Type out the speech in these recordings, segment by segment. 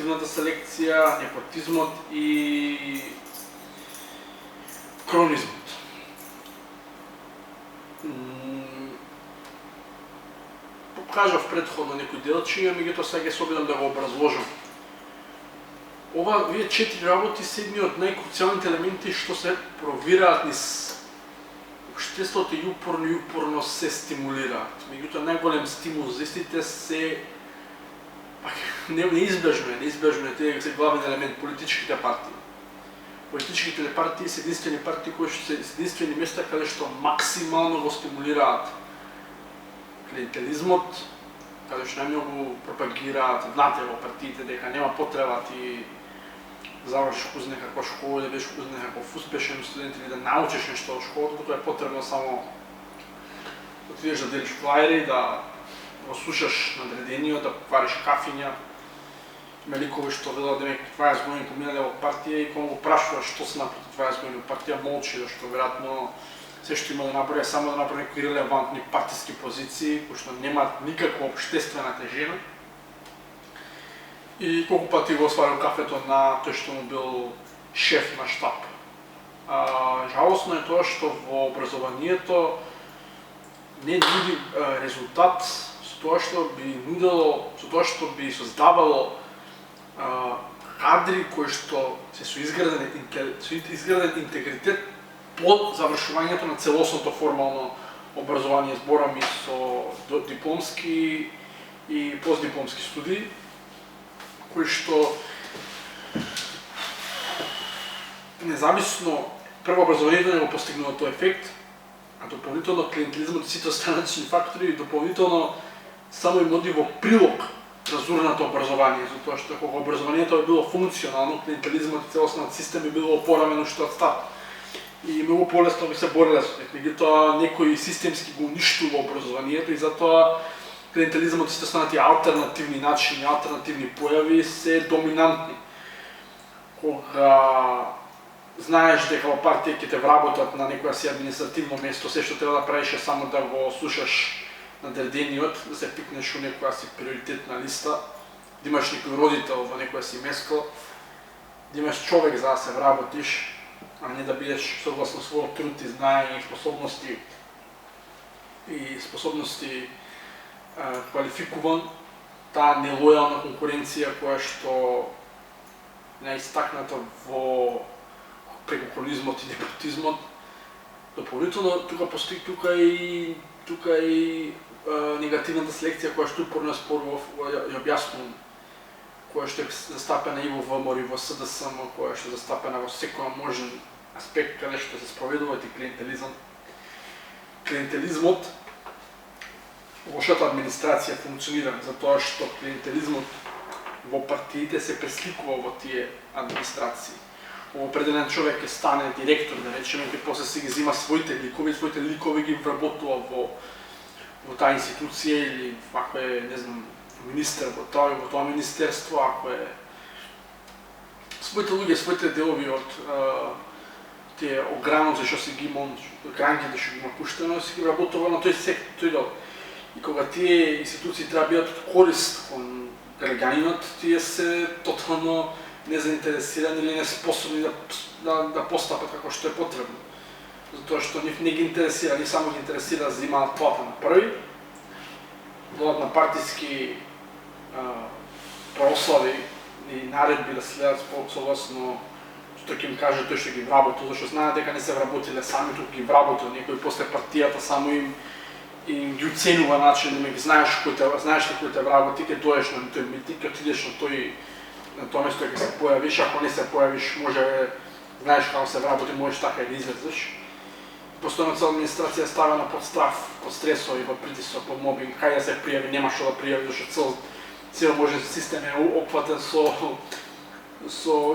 селективната селекција, непотизмот и кронизмот. Покажав предходно некои делчиња, меѓутоа сега ќе се обидам да го образложам. Овие 4 работи се едни од најкруцијалните елементи што се провираат низ општеството и упорно се стимулираат. Меѓутоа најголем стимул за истите се неизбежно е тие се главен елемент политичките партии. Политичките партии се единствени партии кои што се единствени места каде што максимално го стимулираат клиентелизмот, каде што најмногу пропагираат, знаете во партиите дека нема потреба ти завршиш куз некаква школа или беше куз некаков успешен студент или да научиш нешто во школата, тоа е потребно само да отидеш да делиш флаери, да го слушаш надредениот, да вариш кафиња. Има ликови што велат дека 20 години поминале во партија и кога го прашуваш што се направи 20 години во партија, молчи, зашто веројатно се што има да направи е само да направи некои релевантни партиски позиции кои што немаат никаква општествена тежина. И колку пати го сварил кафето на тој што му бил шеф на штаб. Жалосно е тоа што во образованието не нуди резултат со тоа што би нудело, со тоа што би создавало кадри кои што се со изграден интегритет по завршувањето на целосното формално образование, зборам и со дипломски и постдипломски студии, кои што независно прво образованието не го постигнува тој ефект, а дополнително клиентелизмот и сите останати фактори дополнително само им оди во прилог разурното образование, затоа што кога образованието е било функционално, клиентелизмот и целосниот систем е било опоравено уште од старт. И многу полесно би се бореле со тек, меѓутоа некој системски го уништува образованието и затоа клиентелизмот и сите останати алтернативни начини, алтернативни појави се доминантни. Кога знаеш дека во партија ќе те вработат на некоја си административно место, се што треба да правиш е само да го слушаш надредениот, да се пикнеш у некоја си приоритетна листа, да имаш некој родител во некоја си место, да имаш човек за да се вработиш, а не да бидеш согласно својот труд и знаење и способности квалификуван, таа нелојална конкуренција која што не е истакната во преку кронизмот и непотизмот. Дополнително тука и негативната селекција која што упорно спорував, ја објаснувам, која што е застапена и во ВМРО и во СДСМ, која што е застапена во секој можен аспект каде што се спроведува и клиентелизам. Клиентелизмот, лошата администрација функционира затоа што клиентелизмот во партиите се пресликува во тие администрации. Определен човек ќе стане директор, да речеме, и после се ги зима своите ликови ги вработува во таа институција или ако е, не знам, министер во тоа министерство, ако е своите луѓе, своите делови од тие ограноци што се ги имам, гранките што ги има пуштено, се ги вработува на тој сектор, тој дел. И кога тие институции треба бидат од корист кон граѓанинот, тие се тотално незаинтересирани или неспособни да постапат како што е потребно. Затоа што нив не ги интересира, ни само ги интересира да земаат плата на први, додат на партиски прослави и наредби да следат согласно што ќе им каже тој што ги вработил, зашто знаат дека не се вработиле сами, туку ги вработил некој после партијата, само им ги уценува начин, да ги знаеш кој те вработи, ќе доеш на тој митинг, ќе отидеш на тоа место ќе се појавиш, ако не се појавиш, може знаеш како се вработи, можеш така и да излезеш. Постојано цела администрација е ставена под страф, под стресови, под притисок, под мобинг, кај да се пријави, нема што да пријави, зашто цел можен систем е опфатен со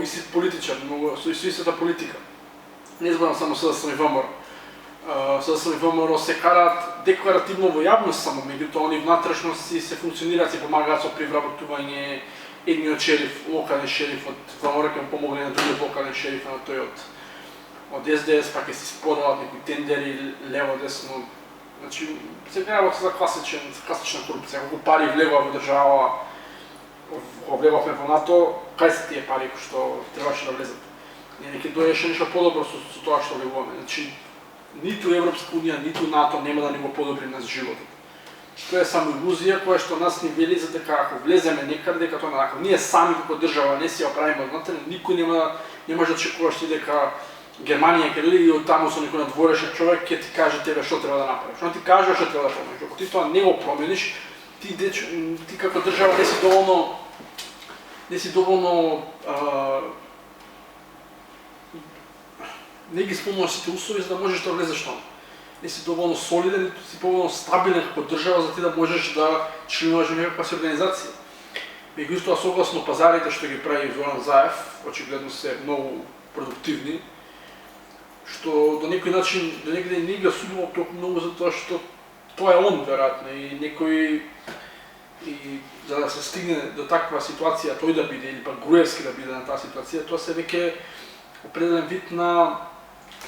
исти политичар, со истата политика. Не зборам само СДСМ и ВМРО. СДСМ и ВМРО се караат декларативно во јавност само, меѓутоа они внатрешност се функционираат, се помагаат со привработување. Едниот шериф, локален шериф од ВМРО ќе му помогне на другиот локален шериф, на тој од СДС, па ќе си споделат некои тендери лево-десно. Значи, се работи за класична корупција, колку пари влегува во држава, кога влегавме во НАТО, кај се тие пари кои што требаше да влезат? Не ќе доеше нешто подобро со тоа што влегуваме. Значи, ниту Европска унија, ниту НАТО нема да ни го подобри нас животот. Тоа е само илузија која што нас ни вели за дека ако влеземе некаде, дека тоа ако ние сами како држава не си ја правиме однатре, никој не може да очекуваш ти дека Германија ќе дојде и од таму со некој надворешен човек ќе ти каже тебе што треба да направиш. Он ти каже што треба да промениш. Ако ти тоа не го промениш, ти како држава не си доволно не ги исполнуваш сите услови за да можеш да влезеш таму. Не си доволно солиден, си доволно стабилен како држава за ти да можеш да членуваш во некаква си организација. Меѓутоа согласно пазарите што ги прави Зоран Заев, очигледно се многу продуктивни, што до некој начин, до некаде не ги осудувам толку многу затоа што тоа е он, веројатно, и некој и за да се стигне до таква ситуација, тој да биде, или пак Груевски да биде на таа ситуација, тоа се веќе определен вид на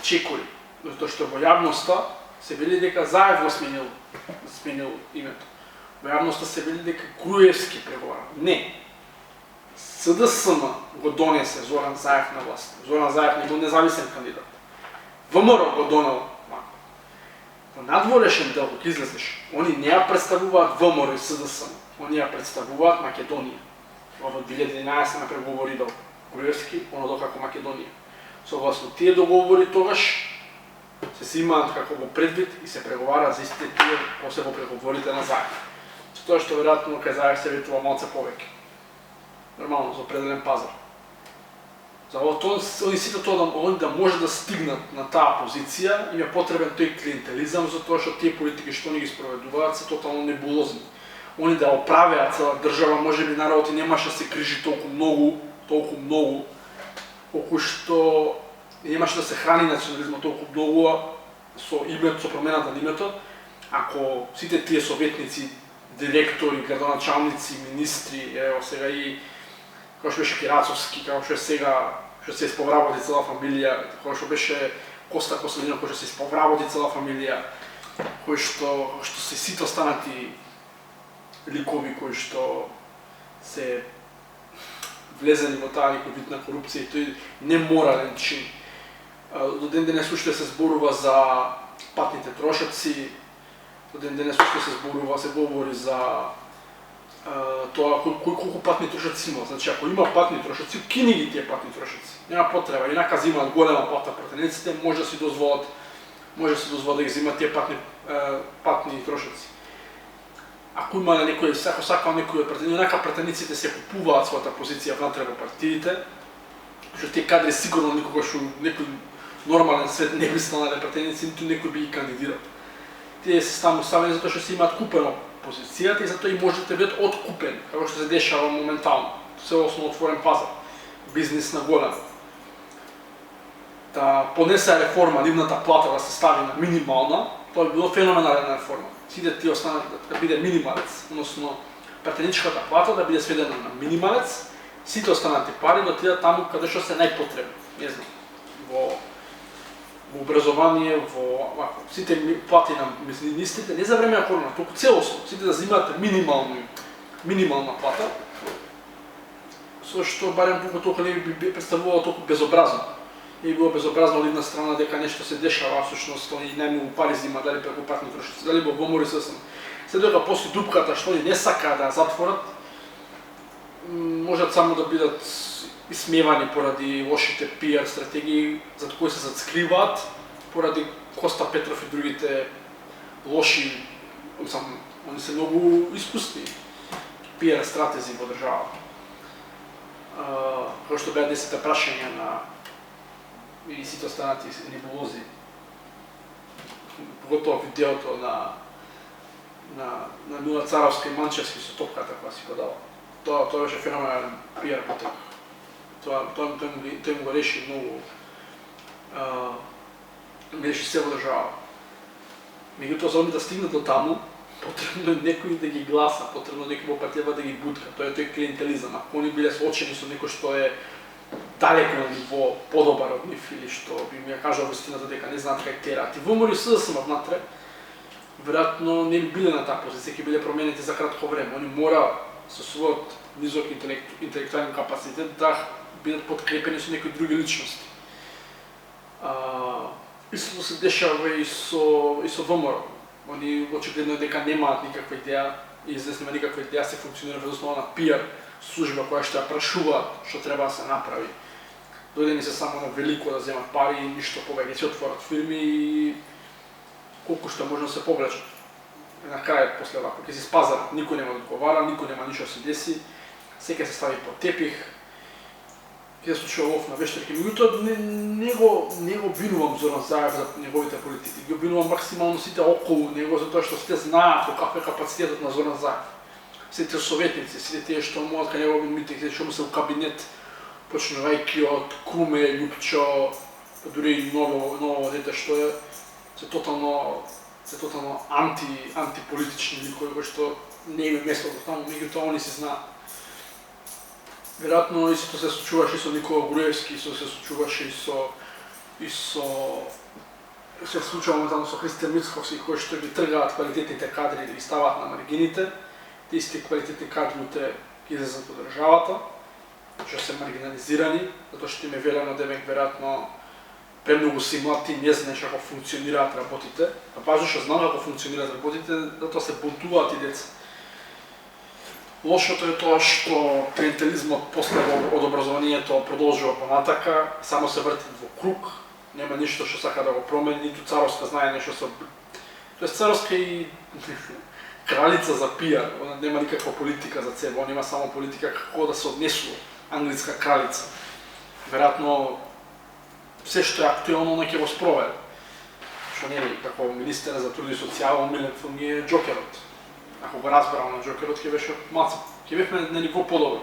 чекори. Затоа што во јавноста се вели дека Заев го сменил името. Во јавноста се вели дека Груевски преговара. Не. СДСМ го донесе Зоран Заев на власт. Зоран Заев не бил независен кандидат. ВМРО го донел. Во надворешен дел кога излезеш, они не ја представуваат ВМРО и СДСМ. Они ја представуваат Македонија. Во 2011 на преговори до Груевски, оно докако Македонија. Согласно тие договори тогаш се имаат како во предвид и се преговара за истите тие после во преговорите на Заев. Со тоа што веројатно кај Заев се ветува малце повеќе. Нормално за определен пазар. За они сите тоа да може да стигнат на таа позиција, им е потребен тој клиентелизам, затоа што тие политики што они ги спроведуваат се тотално небулозни. Они да оправеат цела држава, можеби народот и немаше да се крижи толку многу, колку што немаше да се храни национализмот толку многу со името, со промената на името, ако сите тие советници, директори, градоначалници, министри, ево сега и како што беше Кирацовски, како што е сега, што се исповработи цела фамилија, како што беше Коста Костадинов, кој што се исповработи цела фамилија, кој што се сите останати ликови кои што се влезени во таа некој вид на корупција и тој неморален чин. До ден денес уште се зборува за патните трошоци, до ден денес уште се зборува, се говори за тоа колку патни трошоци има. Значи, ако има патни трошоци, кини ги тие патни трошоци. Нема потреба. Инака земаат голема плата пратениците, може да си дозволат да ги земат тие патни трошоци. Ако има некој, ако сакал некој од пратениците, инака пратениците се купуваат својата позиција внатре во партиите, што тие кадри сигурно никогаш некој нормален свет не би станале пратеници, ниту некој би ги кандидирал. Тие се таму ставени затоа што се имаат купено позицијата и затоа и можете да бидат откупени, како што се дешава моментално. Целосно отворен пазар, бизнис на голем. Да понесе реформа, нивната плата да се стави на минимална, тоа би било феноменална реформа. Сите тие останат да биде минималец, односно пратеничката плата да биде сведена на минималец, сите останати пари да отидат таму каде што се најпотребни. Не знам, во образование, во сите плати на министрите, не за време на корона, толку целосно, сите да земаат минимална плата, со што барем толку не би представувало толку безобразно. Не би било безобразно од една страна дека нешто се дешава, всушност они најмногу пари земаат, дали преку патни трошоци, дали во ВМРО се сам. Се дека после дупката што они не сакаат да ја затворат, можат само да бидат исмевани поради лошите пиар стратегии за кои се зацкриваат, поради Коста Петров и другите лоши, они се многу искусни пиар стратези во државата. Кој што беа 10 прашања на и сите останати небулози, поготово видеото на Мила Царовска и Манчевски со топката која си подава. Тоа беше феноменален пиар потек. Тој му го реши многу, реши се во држава. Меѓутоа, за они да стигнат до таму, потребно е некој да ги гласа, потребно е некој во партијава да ги бутка. Тоа е тој клиентелизам. Ако они биле соочени со некој што е далеко на ниво подобар од нив или што би ми ја кажал вистината дека не знаат как тераат. И ВМРО и СДСМ внатре, веројатно не би биле на таа позиција, ќе биле променети за кратко време. Они мора со својот низок интелектуален капацитет да бидат подкрепени со некои други личности. Истото се дешава и со ВМРО. Они очигледно дека немаат никаква идеја и известно нема никаква идеја, се функционира врз основа на пиар служба која ќе ја прашуваат што треба да се направи. Дојдени се само на велико да земат пари и ништо повеќе, ќе отворат фирми и колку што може да се повлечат. На крај после вако ќе се спазарат, никој нема да одговара, никој нема ништо да се деси, секој се стави под тепих. Ќе се случува лов на вештерки, меѓутоа не го обвинувам Зоран Заев за неговите политики, ги обвинувам максимално сите околу него затоа што сите знаат каков е капацитетот на Зоран Заев. Сите советници, сите тие што му од кај него митинг, што му се у кабинет, почнувајќи од Круме, Љупчо, дури и ново дете што е, се тотално антиполитични ликови кои што не има место таму, меѓутоа они се знаат. Веројатно истото се случуваше и со Никола Груевски, се случуваше и се случува моментално со Христијан Мицковски, кои што ги тргаат квалитетните кадри да ги ставаат на маргините, тие квалитетни кадри ги излезат од државата, што се маргинализирани, затоа што им е велено демек веројатно премногу си млад, ти не знаеш како функционираат работите, а важно што знам како функционираат работите, затоа се бунтуваат и деца. Лошото е тоа што клиентелизмот после од образованието продолжува понатака, само се врти во круг, нема ништо што сака да го промени, ниту Царовска знае нешто со... Тоест Царовска и кралица за пиар, она нема никаква политика за себе, она има само политика како да се однесува, англиска кралица. Веројатно се што е актуелно на ќе го спроведе. Што нели, како министер за труд и социјала, омилен филм е Џокерот. Ако го разбрал на Џокерот, ќе беше маца, ќе бевме на ниво подобро.